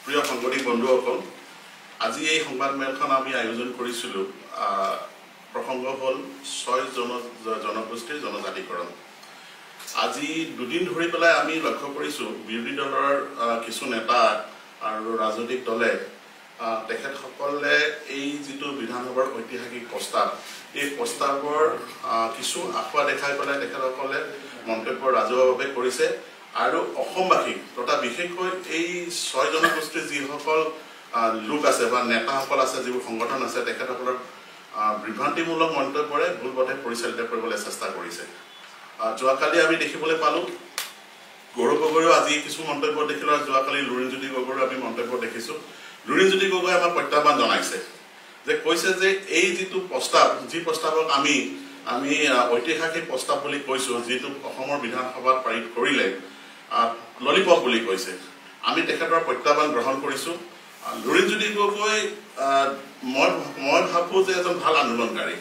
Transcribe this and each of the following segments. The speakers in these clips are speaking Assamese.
প্ৰিয় সাংবাদিক বন্ধুসকল আজি এই সংবাদমেলখন আমি আয়োজন কৰিছিলো প্ৰসংগ হল 6 জনগোষ্ঠীৰ জনজাতিকৰণ আজি দুদিন ধৰি পেলাই আমি লক্ষ্য কৰিছো বিৰোধী দলৰ কিছু নেতা আৰু ৰাজনৈতিক দলে তেখেতসকলে এই যেটো বিধানসভাৰ ঐতিহাসিক প্ৰস্তাৱ এই প্ৰস্তাৱৰ কিছু আখোৱা দেখাই পেলাই তেখেতসকলে মন্তব্য ৰাজহুৱাভাৱে কৰিছে আৰু অসমবাসী তথা বিশেষকৈ এই 6 জনগোষ্ঠীৰ যিসকল লোক আছে বা নেতাসকল আছে যিবোৰ সংগঠন আছে তেখেতসকলৰ বিভ্ৰান্তিমূলক মন্তব্যৰে ভুলপথে পৰিচালিত কৰিবলৈ চেষ্টা কৰিছে যোৱাকালি আমি দেখিবলৈ পালো গৌৰৱ গগৈও আজি কিছু মন্তব্য দেখিলো যোৱাকালি লুৰিণজ্যোতি গগৈৰ আমি মন্তব্য দেখিছো লুৰিণজ্যোতি গগৈ আমাক প্ৰত্যাহ্বান জনাইছে যে কৈছে যে এই যেটো প্ৰস্তাৱ যি প্ৰস্তাৱক আমি ঐতিহাসিক প্ৰস্তাৱ বুলি কৈছো যেটো অসমৰ বিধানসভাত পাৰিত কৰিলে ললিপপ বুলি কৈছে আমি তেখেতৰ প্ৰত্যাহ্বান গ্ৰহণ কৰিছো লুৰিণজ্যোতি গগৈ মই ভাবো যে এজন ভাল আন্দোলনকাৰী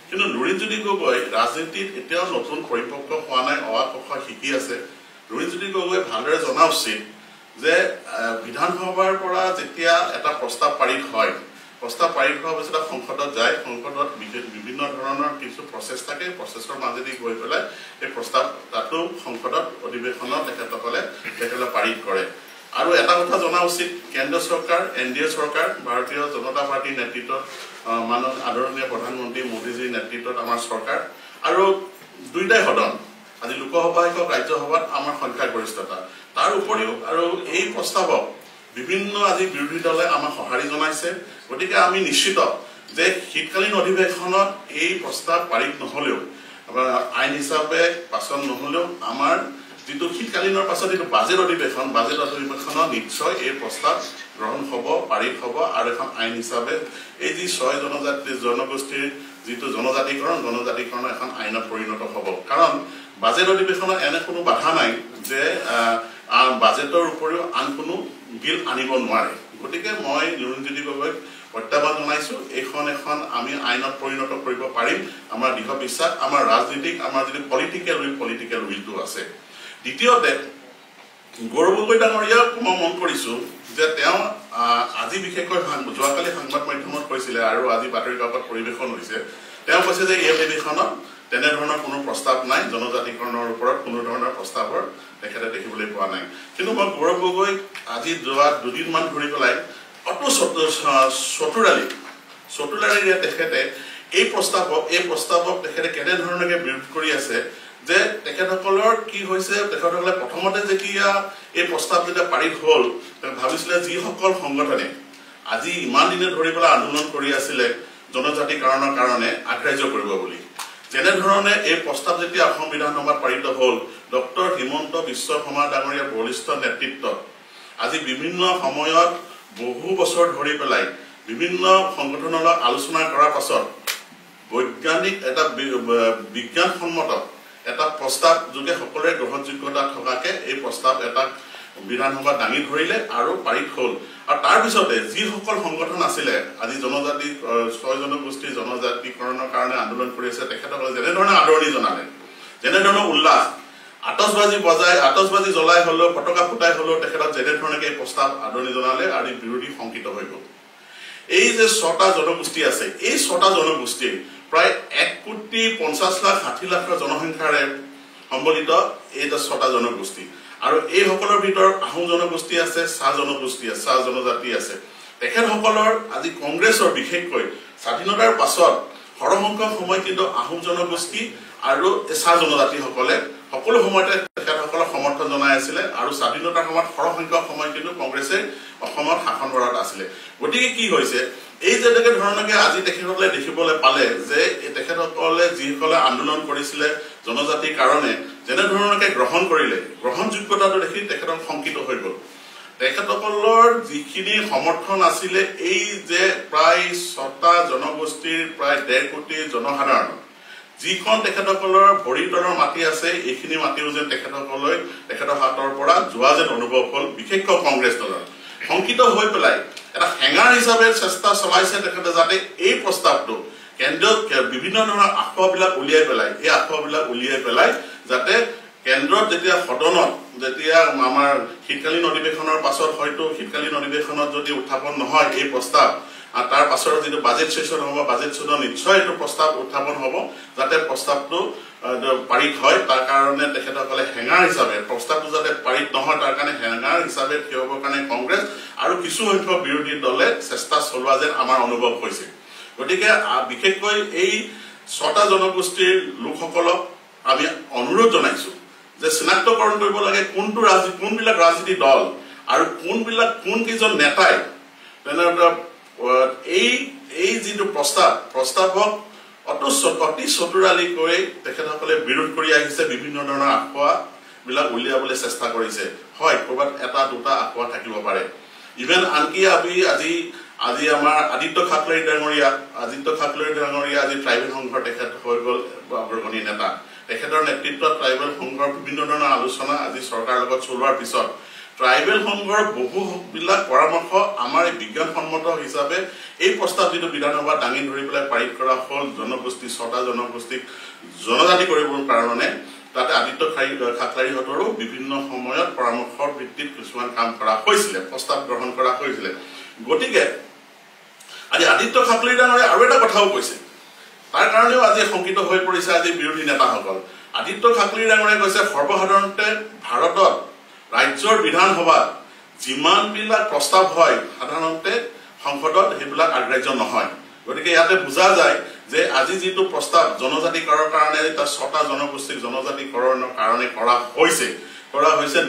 কিন্তু লুৰিণজ্যোতি গগৈ ৰাজনীতিত এতিয়াও নতুন পৰিপক্ক হোৱা নাই অৱাকখা শিকি আছে লুৰিণজ্যোতি গগৈ ভালদৰে জনা উচিত যে বিধানসভাৰ পৰা যেতিয়া এটা প্ৰস্তাৱ পাৰিত হয় প্ৰস্তাৱ পাৰিত হোৱাৰ পিছত সংসদত যায় সংসদত বিভিন্ন ধৰণৰ কিছু প্ৰচেছ থাকে প্ৰচেছৰ মাজেদি গৈ পেলাই এই প্ৰস্তাৱ তাতো সংসদত অধিৱেশনত তেখেতসকলে পাৰিত কৰে আৰু এটা কথা জনা উচিত কেন্দ্ৰ চৰকাৰ এনডিএ চৰকাৰ ভাৰতীয় জনতা পাৰ্টিৰ নেতৃত্বত মাননীয় আদৰণীয় প্ৰধানমন্ত্ৰী মোদীজীৰ নেতৃত্বত আমাৰ চৰকাৰ আৰু দুইটাই সদন আজি লোকসভাই হওক ৰাজ্যসভাত আমাৰ সংখ্যাগৰিষ্ঠতা তাৰ উপৰিও আৰু এই প্ৰস্তাৱক বিভিন্ন আজি বিৰোধী দলে আমাক সঁহাৰি জনাইছে গতিকে আমি নিশ্চিত যে শীতকালীন অধিৱেশনত এই প্ৰস্তাৱ পাৰিত নহলেও আইন হিচাপে পাছন নহলেও আমাৰ যেটো শীতকালীনৰ পাছত যেটো বাজেট অধিৱেশনত নিশ্চয় এই প্ৰস্তাৱ গ্ৰহণ হ'ব পাৰিত হ'ব আৰু এখন আইন হিচাপে এই যি 6 জনগোষ্ঠীৰ যেটো জনজাতিকৰণ এখন আইনত পৰিণত হ'ব কাৰণ বাজেট অধিৱেশনত এনে কোনো বাধা নাই যে বাজেটৰ উপৰিও আন কোনো বিল আনিব নোৱাৰে গতিকে মই লুৰিণজ্যোতি গগৈক প্ৰত্যাহ্বান জনাইছো এখন আমি আইনত পৰিণত কৰিব পাৰিম আমাৰ দৃঢ় বিশ্বাস আমাৰ ৰাজনীতিক আমাৰ যদি পলিটিকেল উইলটো আছে দ্বিতীয়তে গৌৰৱ গগৈ ডাঙৰীয়াক মই মন কৰিছো যে তেওঁ আজি বিশেষকৈ যোৱাকালি সংবাদ মাধ্যমত কৈছিলে আৰু আজি বাতৰি কাকত পৰিৱেশন হৈছে তেওঁ কৈছে যে এই অধিৱেশনত তেনেধৰণৰ কোনো প্ৰস্তাৱ নাই জনজাতিকৰণৰ ওপৰত কোনো ধৰণৰ প্ৰস্তাৱৰ তেখেতে দেখিবলৈ পোৱা নাই কিন্তু মই গৌৰৱ গগৈ আজি যোৱা দুদিনমান ধৰি পেলাই অটো চতুৰালীৰে তেখেতে এই প্ৰস্তাৱক তেখেতে কেনেধৰণে বিৰোধ কৰি আছে যে তেখেতসকলৰ কি হৈছে তেখেতসকলে প্ৰথমতে যেতিয়া এই প্ৰস্তাৱ যেতিয়া পাৰিত হ'ল ভাবিছিলে যিসকল সংগঠনে আজি ইমান দিনে ধৰি পেলাই আন্দোলন কৰি আছিলে জনজাতিকৰণৰ কাৰণে আগ্ৰাহ্য কৰিব বুলি যেনেধৰণে এই প্ৰস্তাৱ যেতিয়া অসম বিধানসভাত পাৰিত হ'ল ডক্টৰ হিমন্ত বিশ্ব শৰ্মা ডাঙৰীয়াৰ বলিষ্ঠ নেতৃত্বত আজি বিভিন্ন সময়ত বহু বছৰ ধৰি পেলাই বিভিন্ন সংগঠনৰ লগত আলোচনা কৰাৰ পাছত বৈজ্ঞানিক এটা বিজ্ঞানসন্মত এটা প্ৰস্তাৱ যোগে সকলোৰে গ্ৰহণযোগ্যতা থকাকে এই প্ৰস্তাৱ এটা বিধানসভাত দাঙি ধৰিলে আৰু পাৰিত হ'ল আৰু তাৰ পিছতে যিসকল সংগঠন আছিলে আজি জনজাতি 6 জনগোষ্ঠীৰ জনজাতিকৰণৰ কাৰণে আন্দোলন কৰি আছে তেখেতসকলে যেনেধৰণে আদৰণি জনালে যেনেধৰণৰ উল্লাস আতচবাজি জ্বলাই হলেও পতাকা ফুটাই হলেও তেখেতক যেনেধৰণে এই প্ৰস্তাৱ আদৰণি জনালে আৰু বিৰোধী শংকিত হৈ গ'ল এই যে 6টা জনগোষ্ঠী আছে এই 6টা জনগোষ্ঠীৰ প্ৰায় 1,50,60,00,000 জনসংখ্যাৰে সম্বলিত এই 6টা জনগোষ্ঠী আৰু এই সকলৰ ভিতৰত আহোম জনগোষ্ঠী আছে চাহ জনজাতি আছে তেখেতসকলৰ আজি কংগ্ৰেছৰ বিশেষকৈ স্বাধীনতাৰ পাছত সৰহসংখ্যক সময় কিন্তু আহোম জনগোষ্ঠী আৰু চাহ জনজাতিসকলে সকলো সময়তে তেখেতসকলক সমৰ্থন জনাই আছিলে আৰু স্বাধীনতাৰ সময়ত সৰহসংখ্যক সময় কিন্তু কংগ্ৰেছে অসমত শাসনভাৰত আছিলে গতিকে কি হৈছে এই যে ধৰণকে আজি তেখেতসকলে দেখিবলৈ পালে যে তেখেতসকলে যিসকলে আন্দোলন কৰিছিলে জনজাতিৰ কাৰণে যেনেধৰণকে গ্ৰহণ কৰিলে গ্ৰহণযোগ্যতাটো দেখি তেখেতক শংকিত হৈ গ'ল তেখেতসকলৰ যিখিনি সমৰ্থন আছিলে এই যে প্ৰায় 6টা জনগোষ্ঠীৰ প্ৰায় 1.5 কোটি জনসাধাৰণ যিখন তেখেতসকলৰ ভৰিতলৰ মাটি আছে এইখিনি মাটিও যেন তেখেতৰ হাতৰ পৰা যোৱা যেন অনুভৱ হ'ল বিশেষকৈ কংগ্ৰেছ দলৰ শংকিত হৈ পেলাই এটা হেঙাৰ হিচাপে চেষ্টা চলাইছে তেখেতে যাতে এই প্ৰস্তাৱটো কেন্দ্ৰীয় বিভিন্ন ধৰণৰ আখোৱাবিলাক উলিয়াই পেলাই যাতে কেন্দ্ৰত যেতিয়া সদনত যেতিয়া আমাৰ শীতকালীন অধিৱেশনৰ পাছত হয়তো শীতকালীন অধিৱেশনত যদি উত্থাপন নহয় এই প্ৰস্তাৱ আৰু তাৰ পাছৰ যিটো বাজেট সেশন হ'ব বাজেট সেশনত নিশ্চয় এইটো প্ৰস্তাৱ উত্থাপন হ'ব যাতে প্ৰস্তাৱটো পাৰিত হয় তাৰ কাৰণে তেখেতসকলে হেঙাৰ হিচাপে প্ৰস্তাৱটো যাতে পাৰিত নহয় তাৰ কাৰণে হেঙাৰ হিচাপে থিয় হ'বৰ কাৰণে কংগ্ৰেছ আৰু কিছু সংখ্যক বিৰোধী দলে চেষ্টা চলোৱা যেন আমাৰ অনুভৱ হৈছে গতিকে বিশেষকৈ এই 6টা জনগোষ্ঠীৰ লোকসকলক আমি অনুৰোধ জনাইছো যে চিনাক্তকৰণ কৰিব লাগে কোনবিলাক ৰাজনীতি দল আৰু কোন কেইজন নেতাই এই যিটো প্ৰস্তাৱক অতি চতুৰালিকৈ তেখেতসকলে বিৰোধ কৰি আহিছে বিভিন্ন ধৰণৰ আখোৱাবিলাক উলিয়াবলৈ চেষ্টা কৰিছে হয় ক'ৰবাত এটা দুটা আখোৱা থাকিব পাৰে ইভেন আনকি আজি আমাৰ আদিত্য খাকলাৰী ডাঙৰীয়া আজি ট্ৰাইবেল সংঘৰ তেখেত হৈ গ'ল অগ্ৰণী নেতা তেখেতৰ নেতৃত্বত ট্ৰাইবেল সংঘৰ বিভিন্ন ধৰণৰ আলোচনা আজি চৰকাৰৰ লগত চলোৱাৰ পিছত ট্ৰাইবেল সংঘৰ বহুবিলাক পৰামৰ্শ আমাৰ বিজ্ঞানসন্মত হিচাপে এই প্ৰস্তাৱ যিটো বিধানসভা দাঙি ধৰি পেলাই পাৰিত কৰা হ'ল জনগোষ্ঠী 6টা জনগোষ্ঠীক জনজাতি কৰিবৰ কাৰণে তাতে আদিত্য খাকলাৰীহঁতৰো বিভিন্ন সময়ত পৰামৰ্শৰ ভিত্তিত কিছুমান কাম কৰা হৈছিলে প্ৰস্তাৱ গ্ৰহণ কৰা হৈছিলে গতিকে আজি আদিত্য খাকলাৰী ডাঙৰীয়া আৰু এটা কথাও কৈছে তাৰ কাৰণেও আজি শংকিত হৈ পৰিছে আজি বিৰোধী নেতাসকল আদিত্য খাকলাৰী ডাঙৰীয়াই কৈছে সৰ্বসাধাৰণতে ভাৰতত ৰাজ্যৰ বিধানসভাত যিমানবিলাক প্ৰস্তাৱ হয় সাধাৰণতে সংসদত সেইবিলাক আগ্ৰাহ্য নহয় গতিকে ইয়াতে বুজা যায় যে আজি যিটো প্ৰস্তাৱ জনজাতিকৰণৰ কাৰণে এটা 6টা জনগোষ্ঠীক জনজাতিকৰণৰ কাৰণে কৰা হৈছে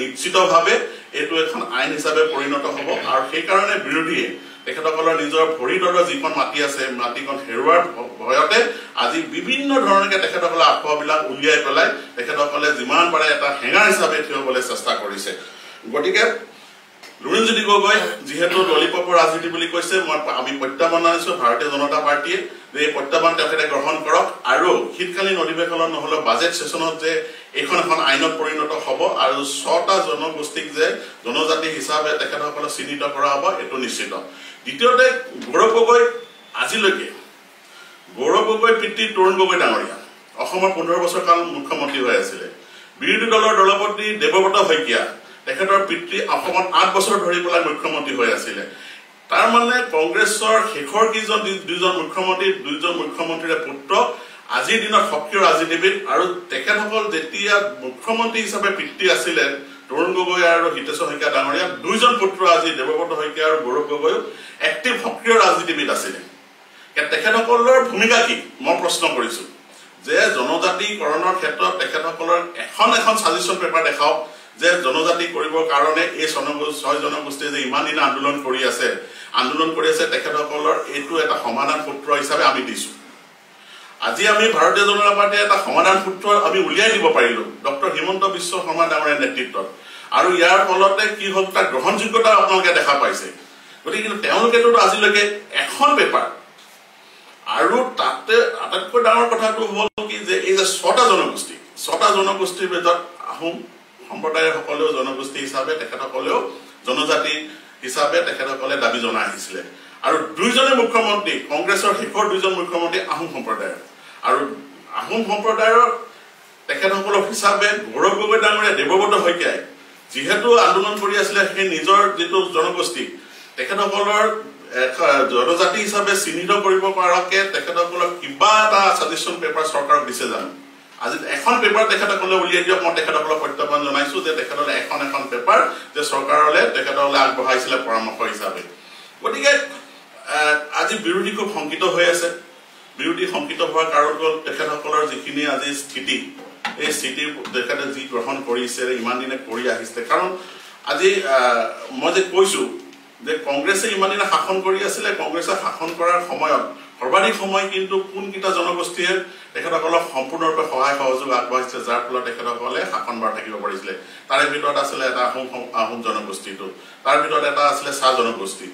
নিশ্চিতভাৱে এইটো এখন আইন হিচাপে পৰিণত হ'ব আৰু সেইকাৰণে বিৰোধীয়ে তেখেতসকলৰ নিজৰ ভৰি তলৰ যিখন মাটি আছে মাটিখন হেৰুৱাৰ ভয়তে আজি বিভিন্ন ধৰণে তেখেতসকলে আখোৱাবিলাক উলিয়াই পেলাই তেখেতসকলে যিমান পাৰে এটা হেঙাৰ হিচাপে থিয় হ'বলৈ চেষ্টা কৰিছে গতিকে লুৰিণজ্যোতি গগৈ যিহেতু ললিপপৰ ৰাজনীতি বুলি কৈছে আমি প্ৰত্যাহ্বান আনিছো ভাৰতীয় জনতা পাৰ্টীয়ে যে এই প্ৰত্যাহ্বান তেখেতে গ্ৰহণ কৰক আৰু শীতকালীন অধিৱেশনত নহ'লে বাজেট সেশনত যে এখন আইনত পৰিণত হ'ব আৰু 6টা জনগোষ্ঠীক যে জনজাতি হিচাপে তেখেতসকলক চিহ্নিত কৰা হ'ব এইটো নিশ্চিত দ্বিতীয়তে গৌৰৱ গগৈ পিতৃ তৰুণ গগৈ ডাঙৰীয়া অসমৰ 15 বছৰ কাল মুখ্যমন্ত্ৰী হৈ আছিলে বিৰোধী দলৰ দলপতি দেৱব্ৰত শইকীয়া তেখেতৰ পিতৃ অসমত 8 বছৰ ধৰি পেলাই মুখ্যমন্ত্ৰী হৈ আছিলে তাৰ মানে কংগ্ৰেছৰ শেষৰ দুজন মুখ্যমন্ত্ৰীৰ পুত্ৰ আজিৰ দিনত সক্ৰিয় ৰাজনীতিবিদ আৰু তেখেতসকল যেতিয়া মুখ্যমন্ত্ৰী হিচাপে পিতৃ আছিলে তৰুণ গগৈ আৰু হিতেশ্বৰ শইকীয়া ডাঙৰীয়া দুইজন পুত্ৰ আজি দেৱব্ৰত শইকীয়া আৰু গৌৰৱ গগৈ এক্টিভ সক্ৰিয় ৰাজনীতিবিদ আছিলে তেখেতসকলৰ ভূমিকা কি মই প্ৰশ্ন কৰিছো যে জনজাতিকৰণৰ ক্ষেত্ৰত তেখেতসকলৰ এখন সাজেশ্যন পেপাৰ দেখাওক যে জনজাতি কৰিবৰ কাৰণে এই 6 জনগোষ্ঠীয়ে যে ইমান দিন আন্দোলন কৰি আছে তেখেতসকলৰ এইটো এটা সমাধান সূত্ৰ হিচাপে আমি দিছো আজি আমি ভাৰতীয় জনতা পাৰ্টীয়ে এটা সমাধান সূত্ৰ আমি উলিয়াই দিব পাৰিলো ডক্টৰ হিমন্ত বিশ্ব শৰ্মা ডাঙৰীয়াৰ নেতৃত্বত আৰু ইয়াৰ ফলতে কি হ'ল তাৰ গ্ৰহণযোগ্যতা আপোনালোকে দেখা পাইছে গতিকে তেওঁলোকেতো আজিলৈকে এখন পেপাৰ আৰু তাতে আটাইতকৈ ডাঙৰ কথাটো হ'ল কি যে এই যে 6টা জনগোষ্ঠীৰ ভিতৰত আহোম সম্প্ৰদায়ৰ সকলেও জনগোষ্ঠী হিচাপে তেখেতসকলেও জনজাতি হিচাপে তেখেতসকলে দাবী জনাই আহিছিলে আৰু দুইজনে মুখ্যমন্ত্ৰী কংগ্ৰেছৰ শেষৰ দুইজন মুখ্যমন্ত্ৰী আহোম সম্প্ৰদায়ৰ আৰু আহোম সম্প্ৰদায়ৰ তেখেতসকলৰ হিচাপে গৌৰৱ গগৈ ডাঙৰীয়া দেৱব্ৰত শইকীয়াই যিহেতু আন্দোলন কৰি আছিলে সেই নিজৰ যিটো জনগোষ্ঠী তেখেতসকলৰ জনজাতি হিচাপে চিহ্নিত কৰিব পৰাকে তেখেতসকলক কিবা এটা সাজেশ্যন পেপাৰ চৰকাৰক দিছে জানো আজি এখন পেপাৰ তেখেতসকলে উলিয়াই দিয়ক মই তেখেতসকলক প্ৰত্যাহ্বান জনাইছো যে তেখেতসকলে এখন পেপাৰ যে চৰকাৰলৈ তেখেতসকলে আগবঢ়াইছিলে পৰামৰ্শ হিচাপে গতিকে আজি বিৰোধী খুব শংকিত হৈ আছে বিৰোধী শংকিত হোৱাৰ কাৰণ হ'ল তেখেতসকলৰ যিখিনি আজি স্থিতি এই স্থিতি তেখেতে যি গ্ৰহণ কৰিছে ইমান দিনে কৰি আহিছে কাৰণ আজি মই যে কৈছো যে কংগ্ৰেছে ইমান দিনে শাসন কৰি আছিলে কংগ্ৰেছে শাসন কৰাৰ সময়ত সৰ্বাধিক সময় কিন্তু কোনকেইটা জনগোষ্ঠীয়ে তেখেতসকলক সম্পূৰ্ণৰূপে সহায় সহযোগ আগবঢ়াইছে যাৰ ফলত তেখেতসকলে শাসনভাৰ থাকিব পাৰিছিলে তাৰে ভিতৰত আছিলে এটা আহোম জনগোষ্ঠীটো তাৰ ভিতৰত এটা আছিলে চাহ জনগোষ্ঠী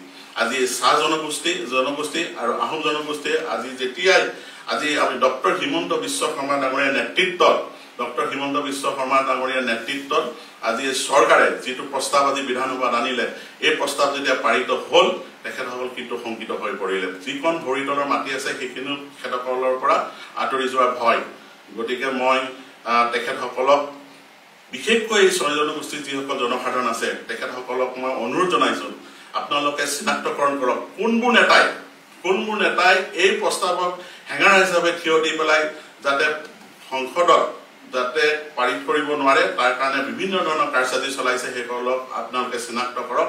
আজি চাহ জনগোষ্ঠী আৰু আহোম জনগোষ্ঠীয়ে আজি যেতিয়াই আজি আমি ডক্টৰ হিমন্ত বিশ্ব শৰ্মা ডাঙৰীয়াৰ নেতৃত্বত আজি চৰকাৰে যিটো প্ৰস্তাৱ আজি বিধানসভাত আনিলে এই প্ৰস্তাৱ যেতিয়া পাৰিত হ'ল তেখেতসকল কিন্তু শংকিত হৈ পৰিলে যিখন ভৰি তলৰ মাটি আছে সেইখিনি তেখেতসকলৰ পৰা আঁতৰি যোৱাৰ ভয় গতিকে মই তেখেতসকলক বিশেষকৈ এই 6 জনগোষ্ঠীৰ যিসকল জনসাধাৰণ আছে তেখেতসকলক মই অনুৰোধ জনাইছো আপোনালোকে চিনাক্তকৰণ কৰক কোনবোৰ নেতাই এই প্ৰস্তাৱক হেঙাৰ হিচাপে থিয় দি পেলাই যাতে সংসদত যাতে পাৰিত কৰিব নোৱাৰে তাৰ কাৰণে বিভিন্ন ধৰণৰ কাৰ্যসূচী চলাইছে সেইসকলক আপোনালোকে চিনাক্ত কৰক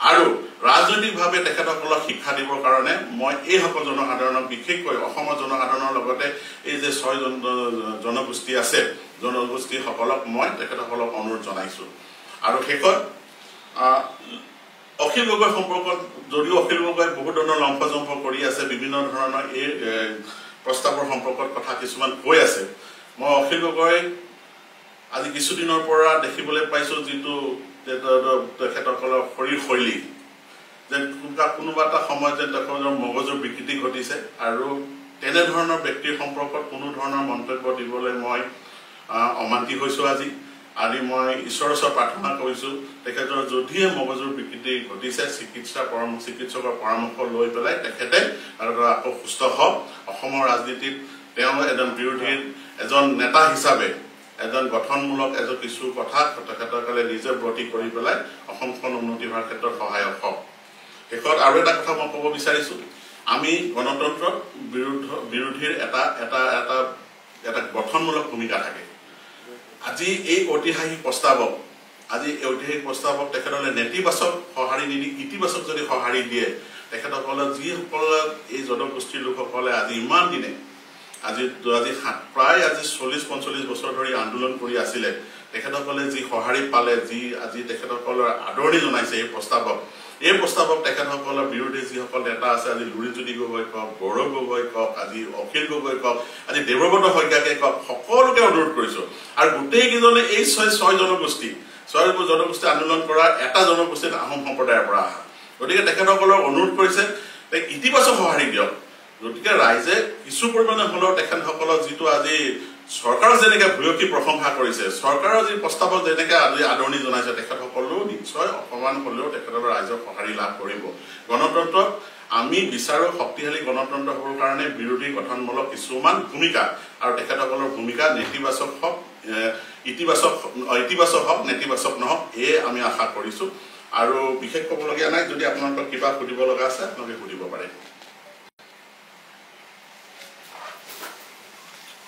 আৰু ৰাজনৈতিকভাৱে তেখেতসকলক শিক্ষা দিবৰ কাৰণে মই এই সকল জনসাধাৰণক বিশেষকৈ অসমৰ জনসাধাৰণৰ লগতে এই যে 6 জনগোষ্ঠী আছে জনগোষ্ঠীসকলক মই তেখেতসকলক অনুৰোধ জনাইছো আৰু শেষত অখিল গগৈ সম্পৰ্কত যদিও অখিল গগৈ বহুত ধৰণৰ লম্ফজম্ফ কৰি আছে বিভিন্ন ধৰণৰ এই প্ৰস্তাৱৰ সম্পৰ্কত কথা কিছুমান কৈ আছে মই অখিল গগৈ আজি কিছুদিনৰ পৰা দেখিবলৈ পাইছো যিটো তেখেতসকলৰ শৰীৰ শৈলী যেন কোনোবা এটা সময়ত যেন তেখেতৰ মগজুৰ বিকৃতি ঘটিছে আৰু তেনেধৰণৰ ব্যক্তিৰ সম্পৰ্কত কোনো ধৰণৰ মন্তব্য দিবলৈ মই অমান্তি হৈছো আজি মই ঈশ্বৰৰ ওচৰত প্ৰাৰ্থনা কৰিছো তেখেতৰ যদিহে মগজুৰ বিকৃতি ঘটিছে চিকিৎসকৰ পৰামৰ্শ লৈ পেলাই তেখেতে আকৌ সুস্থ হওক অসমৰ ৰাজনীতিত তেওঁ এজন নেতা হিচাপে এজন গঠনমূলক কিছু কথা তেখেতসকলে নিজে ব্ৰতী কৰি পেলাই অসমখন উন্নতি হোৱাৰ ক্ষেত্ৰত সহায়ক হওক শেষত আৰু এটা কথা মই ক'ব বিচাৰিছো আমি গণতন্ত্ৰত বিৰোধীৰ এটা গঠনমূলক ভূমিকা থাকে আজি এই ঐতিহাসিক প্ৰস্তাৱক তেখেতসকলে নেতিবাচক সঁহাৰি নিদি ইতিবাচক যদি সঁহাৰি দিয়ে তেখেতসকলে যিসকল এই জনগোষ্ঠীৰ লোকসকলে আজি ইমান দিনে আজি প্ৰায় 40-45 বছৰ ধৰি আন্দোলন কৰি আছিলে তেখেতসকলে যি সঁহাৰি পালে যি আজি তেখেতসকলৰ আদৰণি জনাইছে এই প্ৰস্তাৱক তেখেতসকলৰ বিৰোধী যিসকল নেতা আছে আজি লুৰিজ্যোতি গগৈ কওক গৌৰৱ গগৈ কওক আজি অখিল গগৈ কওক আজি দেৱব্ৰত শইকীয়াকে কওক সকলোকে অনুৰোধ কৰিছো আৰু গোটেইকেইজনে এই 6 জনগোষ্ঠী আন্দোলন কৰা এটা জনগোষ্ঠীত আহোম সম্প্ৰদায়ৰ পৰা অহা গতিকে তেখেতসকলৰ অনুৰোধ কৰিছে ইতিবাচক সঁহাৰি দিয়ক গতিকে ৰাইজে কিছু পৰিমাণে হলেও তেখেতসকলৰ যিটো আজি চৰকাৰৰ যেনেকৈ ভূয়সী প্ৰশংসা কৰিছে চৰকাৰৰ যি প্ৰস্তাৱক যেনেকৈ আজি আদৰণি জনাইছে তেখেতসকলেও নিশ্চয় অকণমান হলেও তেখেতৰ ৰাইজৰ সঁহাৰি লাভ কৰিব গণতন্ত্ৰক আমি বিচাৰো শক্তিশালী গণতন্ত্ৰ হ'বৰ কাৰণে বিৰোধী গঠনমূলক কিছুমান ভূমিকা আৰু তেখেতসকলৰ ভূমিকা নেতিবাচক হওক ইতিবাচক হওক নেতিবাচক নহওক এই আমি আশা কৰিছো আৰু বিশেষ ক'বলগীয়া নাই যদি আপোনালোকক কিবা সুধিব লগা আছে আপোনালোকে সুধিব পাৰে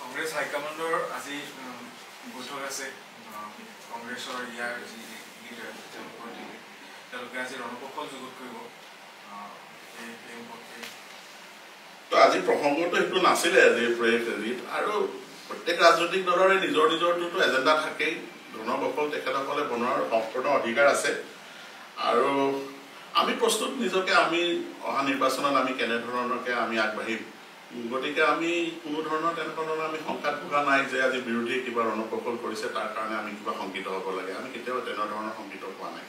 কংগ্ৰেছ হাইকমাণ্ডৰ আজি বৈঠক আছে কংগ্ৰেছৰ ইয়াৰ যি লিডাৰ তেওঁলোকে আজি ৰণকৌশল যুগুত কৰিব তো আজি প্ৰসংগটো সেইটো নাছিলে আজি আৰু প্ৰত্যেক ৰাজনৈতিক দলৰে নিজৰ এজেণ্ডা থাকেই ৰণকৌশল তেখেতসকলে বনোৱাৰ সম্পূৰ্ণ অধিকাৰ আছে আৰু আমি প্ৰস্তুত নিজকে আমি অহা নিৰ্বাচনত আমি কেনেধৰণৰকে আমি আগবাঢ়িম গতিকে আমি কোনো ধৰণৰ তেনেধৰণৰ আমি শংকাত ভোগা নাই যে আজি বিৰোধী কিবা ৰণকৌশল কৰিছে তাৰ কাৰণে আমি কিবা শংকিত হ'ব লাগে আমি কেতিয়াও তেনেধৰণৰ শংকিত হোৱা নাই